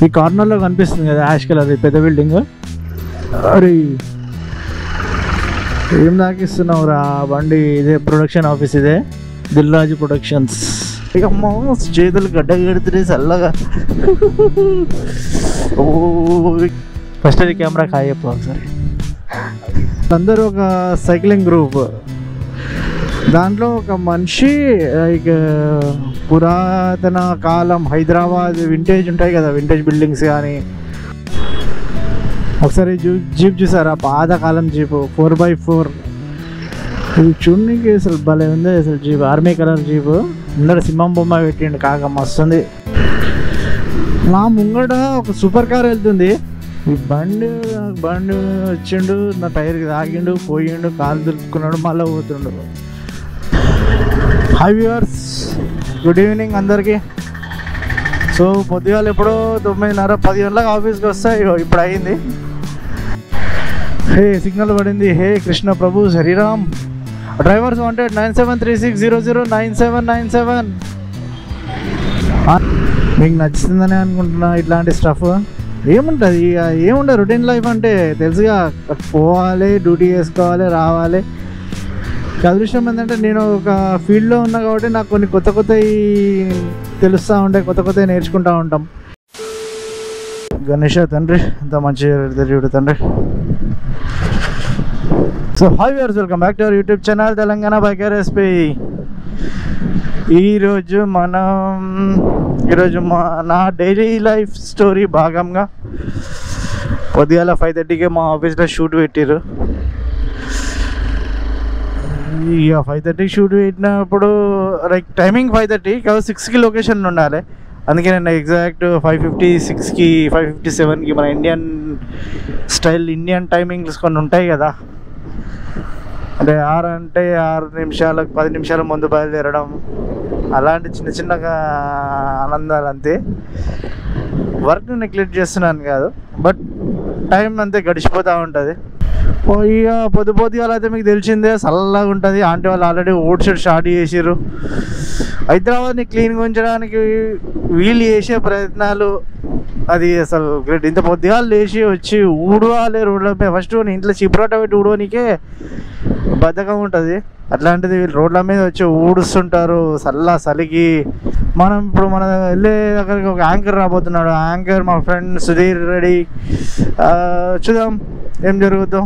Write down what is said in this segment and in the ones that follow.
ఈ కార్నర్లో కనిపిస్తుంది కదా యాష్ కలర్ పెద్ద బిల్డింగ్. అరే ఏం తాకిస్తున్నావు రా బండి? ఇదే ప్రొడక్షన్ ఆఫీస్, ఇదే దిల్రాజు ప్రొడక్షన్స్. అమ్మ చేతులు గడ్డ కడుతున్నాయి చల్లగా. ఓ ఫస్ట్ అది కెమెరా కాయప్ప ఒకసారి. అందరూ ఒక సైక్లింగ్ గ్రూప్, దాంట్లో ఒక మనిషి లైక్ పురాతన కాలం హైదరాబాద్ వింటేజ్ ఉంటాయి కదా, వింటేజ్ బిల్డింగ్స్ కానీ. ఒకసారి జీప్ చూసారా? పాతకాలం జీపు 4x4. ఇది చూడడానికి అసలు భలే ఉంది అసలు జీప్, ఆర్మీ కలర్ జీపు. ముందర సింహం బొమ్మ పెట్టిండు కాక మస్తుంది. నా ముంగట ఒక సూపర్ కార్ వెళ్తుంది. ఈ బండి వచ్చిండు, నా టైర్కి తాగిండు, పోయిండు, కాలు దులుపుకున్నాడు, మళ్ళీ పోతుండు. హై వ్యూవర్స్, గుడ్ ఈవినింగ్ అందరికీ. సో పొద్దుగాల ఎప్పుడో 9:30 10 గంటలకు ఆఫీస్కి వస్తాయి, ఇప్పుడు అయింది. హే సిగ్నల్ పడింది. Hey Krishna Prabhu Shriram. Drivers wanted 9736009797. మీకు నచ్చుతుందని అనుకుంటున్నా ఇట్లాంటి స్టఫ్. ఏముంటుంది ఏముండదు, రొటీన్ లైఫ్ అంటే తెలుసుగా, పోవాలి, డ్యూటీ చేసుకోవాలి, రావాలి. అదృష్టం ఏంటంటే నేను ఒక ఫీల్డ్లో ఉన్నా కాబట్టి నాకు కొన్ని కొత్త తెలుస్తూ ఉంటాయి, కొత్త నేర్చుకుంటూ ఉంటాం. గణేష తండ్రి ఎంత మంచిగా చూడు తండ్రి. So hi viewers, welcome back to our YouTube channel Telangana biker SP. ఈరోజు నా డైలీ లైఫ్ స్టోరీ భాగంగా పొద్దుగాల 5:30కే మా ఆఫీస్లో షూట్ పెట్టారు. ఇక 5:30కి షూట్ పెట్టినప్పుడు లైక్ టైమింగ్ 5:30 కాబట్టి 6కి లొకేషన్ ఉండాలి. అందుకే నేను ఎగ్జాక్ట్ 5:56కి 5:57కి మన ఇండియన్ స్టైల్ ఇండియన్ టైమింగ్స్ కొన్ని ఉంటాయి కదా, అంటే 6 అంటే 6 నిమిషాలకు 10 నిమిషాల ముందు బయలుదేరడం, అలాంటి చిన్నగా ఆనందాలు అంతే. వర్క్ నెగ్లెక్ట్ చేస్తున్నాను కాదు, బట్ టైం అంతే గడిచిపోతూ ఉంటుంది. ఇక పొద్దుగాల అయితే మీకు తెలిసిందే చల్లగా ఉంటుంది. ఆంటీ వాళ్ళు ఆల్రెడీ ఓట్ షెడ్ స్టార్ట్ చేసారు. హైదరాబాద్ని క్లీన్గా ఉంచడానికి వీళ్ళు చేసే ప్రయత్నాలు అది అసలు గ్రేట్. ఇంత పొద్దుగాలు లేచి వచ్చి ఊడవాలి రోడ్లపై. ఫస్ట్ ఇంట్లో చిప్రాట పెట్టి ఊడవనికే బద్ధకం ఉంటుంది, అట్లాంటిది వీళ్ళు రోడ్ల మీద వచ్చి ఊడుస్తుంటారు చలికి. ఇప్పుడు మన వెళ్ళే దగ్గరికి ఒక యాంకర్ రాబోతున్నాడు. యాంకర్ మా ఫ్రెండ్ సుధీర్ రెడ్డి. చూద్దాం ఏం జరుగుద్దాం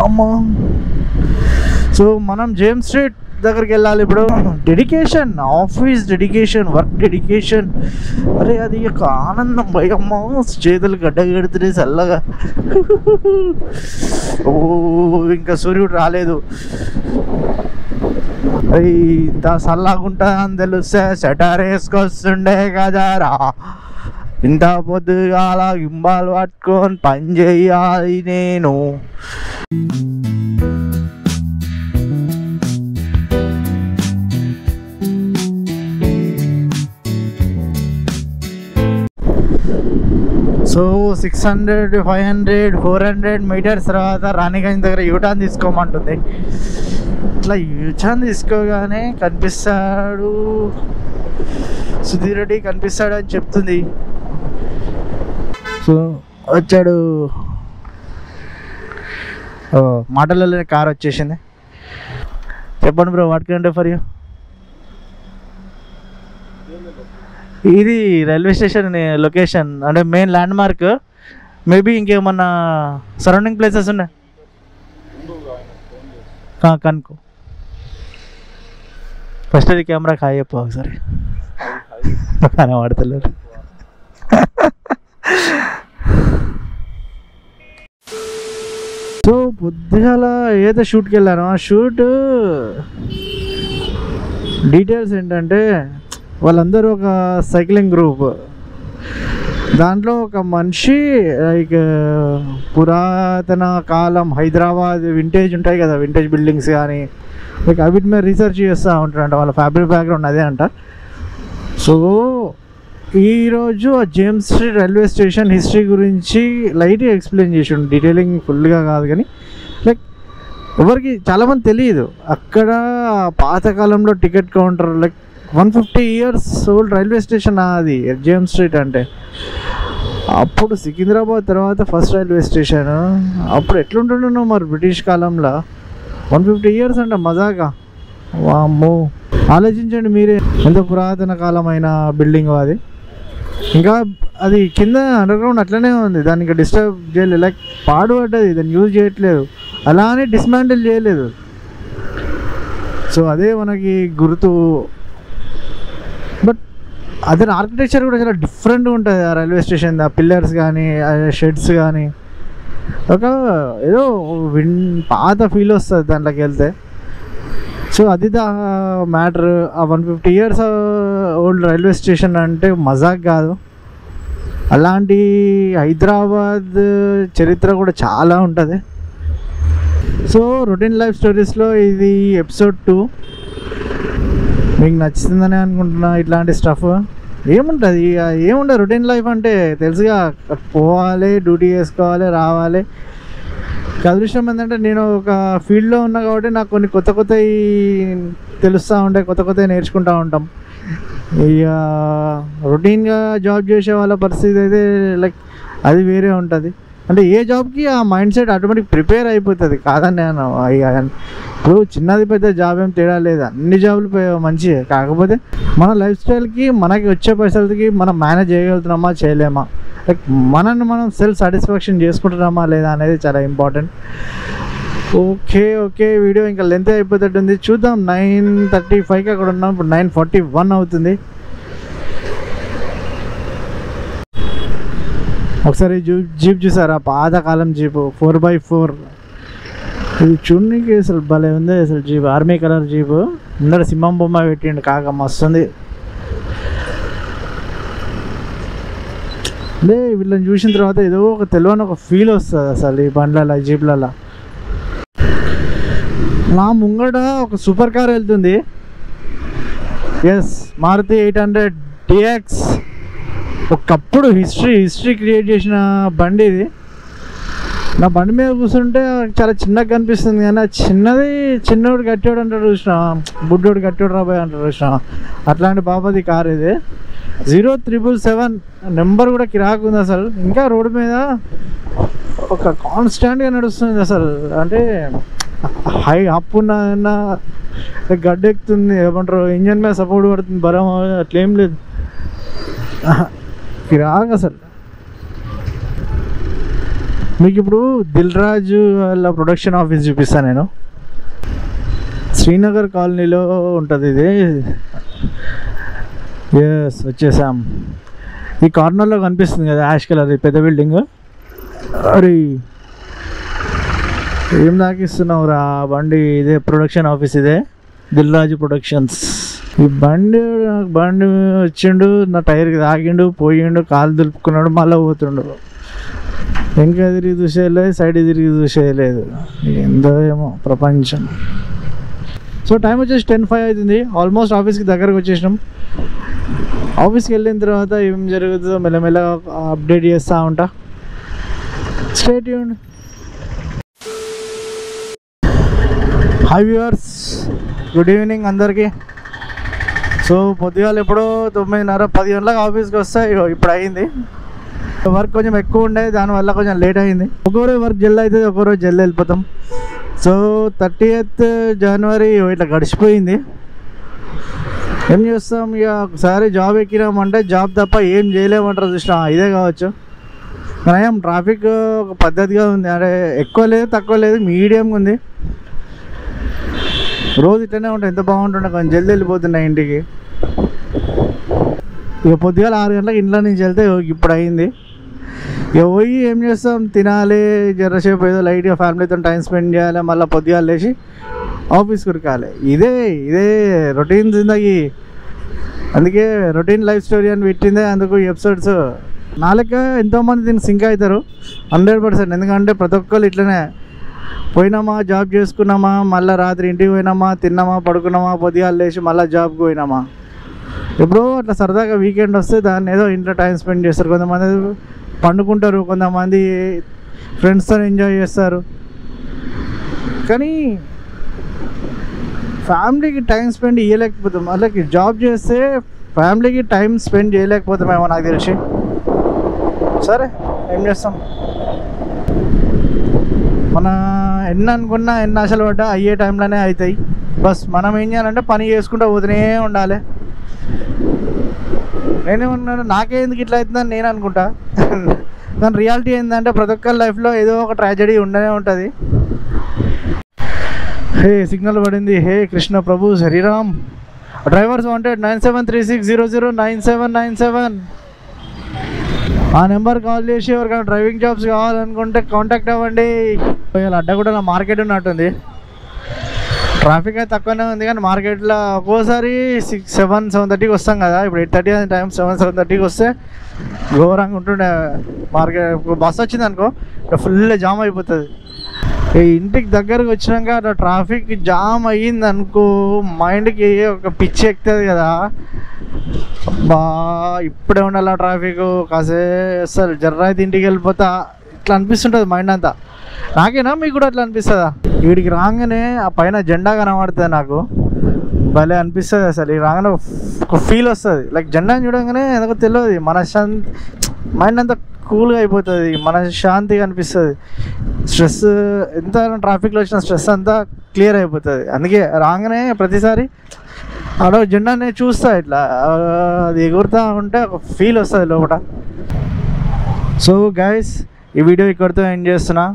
అమ్మా. సో మనం జేమ్స్ స్ట్రీట్ దగ్గరికి వెళ్ళాలి ఇప్పుడు. Dedication, office dedication, work dedication. అరే అది ఒక ఆనందం భయమ్మ, చేతులు గడ్డ కడుతున్నాయి చల్లగా. ఓ ఇంకా సూర్యుడు రాలేదు. అరే ఇంత చల్లగుంటా అని తెలిస్తే సెటర్ వేసుకొస్తుండే కదారా. ఇంత పొద్దుగాల గింబాలు పట్టుకొని పని చేయాలి నేను. సో 600 500 400 మీటర్స్ తర్వాత రాణిగంజ్ దగ్గర యూటర్న్ తీసుకోమంటుంది. ఇట్లా యూటర్న్ తీసుకోగానే కనిపిస్తాడు సుధీర్ రెడ్డి, కనిపిస్తాడు అని చెప్తుంది. సో వచ్చాడు, మాటలలో కార్ వచ్చేసింది. చెప్పండి bro, what can I do for you? ఇది రైల్వే స్టేషన్ లొకేషన్, అంటే మెయిన్ ల్యాండ్ మార్క్. మేబీ ఇంకేమన్నా సరౌండింగ్ ప్లేసెస్ ఉన్నాయి కనుకో. ఫస్ట్ అది కెమెరా కాయప్ప ఒకసారి, కానీ వాడతలేరు. సో పొద్దుగాల ఏదో షూట్కి వెళ్ళాను. ఆ షూట్ డీటెయిల్స్ ఏంటంటే వాళ్ళందరూ ఒక సైక్లింగ్ గ్రూప్, దాంట్లో ఒక మనిషి లైక్ పురాతన కాలం హైదరాబాద్ వింటేజ్ ఉంటాయి కదా, వింటేజ్ బిల్డింగ్స్ కానీ, లైక్ అవిటి మీద రీసెర్చ్ చేస్తూ ఉంటారంట. వాళ్ళ ఫ్యామిలీ బ్యాక్గ్రౌండ్ అదే అంట. సో ఈరోజు ఆ James street railway station history గురించి లైట్గా ఎక్స్ప్లెయిన్ చేసాడు, డీటెయిలింగ్ ఫుల్గా కాదు కానీ. లైక్ ఎవరికి చాలామంది తెలియదు, అక్కడ పాతకాలంలో ticket counter, like 150 years old railway station అది ఎస్జేఎం స్ట్రీట్ అంటే. అప్పుడు సికింద్రాబాద్ తర్వాత ఫస్ట్ రైల్వే స్టేషన్. అప్పుడు ఎట్లుంటుండో మరి బ్రిటిష్ కాలంలో 150 years అంటే మజాగా. వామ్మో, ఆలోచించండి మీరే ఎంత పురాతన కాలమైన బిల్డింగ్ అది. ఇంకా అది కింద అండర్గ్రౌండ్ అట్లనే ఉంది, దానికి డిస్టర్బ్ చేయలేదు, లైక్ పాడుపడ్డది, దాన్ని యూజ్ చేయట్లేదు, అలానే డిస్మాంటిల్ చేయలేదు. సో అదే మనకి గుర్తు. బట్ అదే ఆర్కిటెక్చర్ కూడా చాలా డిఫరెంట్గా ఉంటుంది ఆ రైల్వే స్టేషన్. ఆ పిల్లర్స్ కానీ ఆ షెడ్స్ కానీ ఒక ఏదో పాత ఫీల్ వస్తుంది దాంట్లోకి వెళ్తే. సో అది దా మ్యాటర్. ఆ 150 years ఓల్డ్ రైల్వే స్టేషన్ అంటే మజాక్ కాదు. అలాంటి హైదరాబాద్ చరిత్ర కూడా చాలా ఉంటుంది. సో రొటీన్ లైఫ్ స్టోరీస్లో ఇది ఎపిసోడ్ 2. మీకు నచ్చుతుందని అనుకుంటున్నా. ఇట్లాంటి స్టఫ్ ఏముంటుంది, ఏముండదు. రొటీన్ లైఫ్ అంటే తెలుసుగా, పోవాలి, డ్యూటీ చేసుకోవాలి, రావాలి. అదృష్టం ఏంటంటే నేను ఒక ఫీల్డ్లో ఉన్నా కాబట్టి నాకు కొన్ని కొత్త కొత్తవి తెలుస్తూ ఉంటాయి, కొత్త కొత్తవి నేర్చుకుంటూ ఉంటాం. ఇక రొటీన్గా జాబ్ చేసే వాళ్ళ పరిస్థితి అయితే లైక్ అది వేరే ఉంటుంది. అంటే ఏ జాబ్కి ఆ మైండ్ సెట్ ఆటోమేటిక్ ప్రిపేర్ అయిపోతుంది. కాదని నేను ఇప్పుడు చిన్నది పెద్ద జాబ్ ఏం తేడా లేదు, అన్ని జాబులు మంచివే. కాకపోతే మన లైఫ్ స్టైల్కి, మనకి వచ్చే పైసలకి మనం మేనేజ్ చేయగలుగుతున్నామా చేయలేమా, లైక్ మనల్ని మనం సెల్ఫ్ సాటిస్ఫాక్షన్ చేసుకుంటున్నామా లేదా అనేది చాలా ఇంపార్టెంట్. ఓకే వీడియో ఇంకా లెంత్ అయిపోతుంది. చూద్దాం. 9:35కి అక్కడ ఉన్నాం, ఇప్పుడు 9:41 అవుతుంది. ఒకసారి జీప్ చూసారా, పాతకాలం జీపు 4x4. ఇది చూడడానికి అసలు భలే ఉంది అసలు జీప్, ఆర్మీ కలర్ జీపు. ముందర సింహం బొమ్మ పెట్టిండు కాక, మస్తుంది. లే వీళ్ళని చూసిన తర్వాత ఏదో ఒక తెలియని ఒక ఫీల్ వస్తుంది అసలు ఈ బండ్లలో, జీప్లలో. నా ముంగట ఒక సూపర్ కార్ వెళ్తుంది. Yes, Maruti 800 DX. ఒకప్పుడు హిస్టరీ క్రియేట్ చేసిన బండి ఇది. నా బండి మీద కూర్చుంటే చాలా చిన్నగా కనిపిస్తుంది, కానీ ఆ చిన్నోడు కట్టోడు అంటాడు చూసిన, బుడ్డోడు కట్టోడు రాబోయే అంటాడు చూసిన, అట్లాంటి బాబాది కార్ ఇది. 0777 నెంబర్ కూడా కిరాకు ఉంది అసలు. ఇంకా రోడ్డు మీద ఒక కాన్స్టాంట్గా నడుస్తుంది అసలు. అంటే హై అప్ ఉన్న గడ్డ ఎక్కుతుంది, ఏమంటారు, ఇంజన్ మీద సపోర్ట్ పడుతుంది, బరం అట్లేం లేదు, కిరాక్ అసలు. మీకు ఇప్పుడు దిల్ రాజు వాళ్ళ ప్రొడక్షన్ ఆఫీస్ చూపిస్తాను నేను. శ్రీనగర్ కాలనీలో ఉంటుంది ఇది. ఎస్, వచ్చేసాం. ఈ కార్నర్లో కనిపిస్తుంది కదా యాష్ కలర్ పెద్ద బిల్డింగ్. అరే ఏం దాకిస్తున్నావు రా బండి? ఇదే ప్రొడక్షన్ ఆఫీస్, ఇదే దిల్ రాజు ప్రొడక్షన్స్. ఈ బండి వచ్చిండు, నా టైర్కి తాగిండు, పోయిండు, కాలు దులుపుకున్నాడు, మళ్ళీ పోతుండు. వెనక తిరిగి చూసేయలేదు, సైడ్ తిరిగి చూసేయలేదు. ఏందో ఏమో ప్రపంచం. సో టైం వచ్చేసి 10:05 అవుతుంది. ఆల్మోస్ట్ ఆఫీస్కి దగ్గరకు వచ్చేసినాం. ఆఫీస్కి వెళ్ళిన తర్వాత ఏం జరుగుతుందో మెల్లమెల్లగా అప్డేట్ చేస్తూ ఉంటా. Stay tuned. Hi viewers, good evening అందరికీ. సో పొద్దుగాల ఎప్పుడో 9:30-10 గంటలకు ఆఫీస్కి వస్తే ఇప్పుడు అయింది. వర్క్ కొంచెం ఎక్కువ ఉండే, దానివల్ల కొంచెం లేట్ అయింది. ఒక్కొక్కరోజు వర్క్ జల్ది అవుతుంది, ఒక్కొక్కరోజు జల్ది వెళ్ళిపోతాం. సో 30th January ఇట్లా గడిచిపోయింది. ఏం చేస్తాం ఇక, ఒకసారి జాబ్ ఎక్కినామంటే జాబ్ తప్ప ఏం చేయలేమంటారు చూసినా, ఇదే కావచ్చు. మనం ట్రాఫిక్ ఒక పద్ధతిగా ఉంది, అంటే ఎక్కువ లేదు తక్కువ లేదు, మీడియంగా ఉంది. రోజు ఇట్లనే ఉంటాయి, ఎంత బాగుంటుండే, కొంచెం జల్దీ వెళ్ళిపోతున్నాయి ఇంటికి. ఇక పొద్దుగాల 6 గంటలకు ఇంట్లో నుంచి వెళ్తే ఇప్పుడు అయింది. ఇక పోయి ఏం చేస్తాం, తినాలి, జరసేపు ఏదో లైట్గా ఫ్యామిలీతో టైం స్పెండ్ చేయాలి, మళ్ళీ పొద్దుగాల లేచి ఆఫీస్కి ఉరకాలి. ఇదే రొటీన్ జిందగీ. అందుకే రొటీన్ లైఫ్ స్టోరీ అని పెట్టిందే అందుకు ఎపిసోడ్స్. నా లెక్క ఎంతోమంది దీనికి సింక్ అవుతారు 100%. ఎందుకంటే ప్రతి ఒక్కరు ఇట్లనే పోయినామా, జాబ్ చేసుకున్నామా, మళ్ళీ రాత్రి ఇంటికి పోయినామా, తిన్నామా, పడుకున్నామా, పొద్దుగాల లేచి మళ్ళీ జాబ్కి పోయినామా. ఎప్పుడో అట్లా సరదాగా వీకెండ్ వస్తే దాన్ని ఏదో ఇంట్లో టైం స్పెండ్ చేస్తారు. కొంతమంది పండుకుంటారు, కొంతమంది ఫ్రెండ్స్తో ఎంజాయ్ చేస్తారు. కానీ ఫ్యామిలీకి టైం స్పెండ్ చేయలేకపోతాం. వాళ్ళకి జాబ్ చేస్తే ఫ్యామిలీకి టైం స్పెండ్ చేయలేకపోతామేమో నాకు తెలిసి. సరే ఏం చేస్తాం, మన ఎన్ని అనుకున్నా ఎన్ని ఆశలు పడ్డా అయ్యే టైంలోనే అవుతాయి. బస్ మనం ఏం చేయాలంటే పని చేసుకుంటూ పోతూనే ఉండాలి. నేనేమన్నాను, నాకే ఎందుకు ఇట్లా అవుతుందని నేను అనుకుంటా. కానీ రియాలిటీ ఏంటంటే ప్రతి ఒక్కరి లైఫ్లో ఏదో ఒక ట్రాజెడీ ఉండనే ఉంటుంది. హే సిగ్నల్ పడింది. Hey Krishna Prabhu Shriram. Drivers wanted 9736009797. ఆ నెంబర్ కాల్ చేసి ఎవరికైనా డ్రైవింగ్ జాబ్స్ కావాలనుకుంటే కాంటాక్ట్ అవ్వండి. అడ్డ కూడా నా మార్కెట్ ఉన్నట్టుంది. ట్రాఫిక్ అయితే తక్కువనే ఉంది కానీ మార్కెట్లో ఒక్కోసారి 7-7:30కి వస్తాం కదా. ఇప్పుడు 8:30 అనే టైం 7-7:30కి వస్తే ఘోరంగా ఉంటుండే మార్కెట్. బస్సు వచ్చింది అనుకో ఫుల్ జామ్ అయిపోతుంది. ఈ ఇంటికి దగ్గరకు వచ్చినాక అట్లా ట్రాఫిక్ జామ్ అయ్యింది అనుకో మైండ్కి ఒక పిచ్చి ఎక్కుతుంది కదా. బా ఇప్పుడే ఉండాలి ట్రాఫిక్, కాసే అసలు జర్రైతే ఇంటికి వెళ్ళిపోతా ఇట్లా అనిపిస్తుంటుంది మైండ్ అంతా. నాకేనా మీకు కూడా అట్లా అనిపిస్తుందా? వీడికి రాగానే ఆ పైన జెండా కనబడుతుంది, నాకు భలే అనిపిస్తుంది. అసలు ఈ రాగానే ఒక ఫీల్ వస్తుంది. లైక్ జెండాని చూడగానే ఎందుకో తెలియదు మనశ్శాంతి, మైండ్ అంతా కూల్గా అయిపోతుంది, మనశ్శాంతిగా అనిపిస్తుంది. స్ట్రెస్ ఎంత ట్రాఫిక్లో వచ్చిన స్ట్రెస్ అంతా క్లియర్ అయిపోతుంది. అందుకే రాగానే ప్రతిసారి ఆడ జెండానే చూస్తా, ఇట్లా అది ఎగురుతూ ఉంటే ఒక ఫీల్ వస్తుంది లోపల. సో గైస్ ఈ వీడియో ఇక్కడితో ఎండ్ చేస్తున్నా.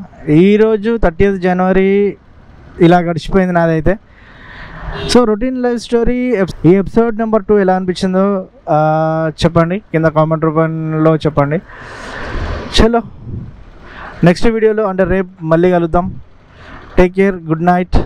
ఈరోజు 30th జనవరి ఇలా గడిచిపోయింది నాదైతే. సో రొటీన్ లైఫ్ స్టోరీ ఈ ఎపిసోడ్ నెంబర్ 2 ఎలా అనిపించిందో చెప్పండి, కింద కామెంట్ రూపంలో చెప్పండి. చలో నెక్స్ట్ వీడియోలో అంటే రేపు మళ్ళీ కలుద్దాం. Take care, good night.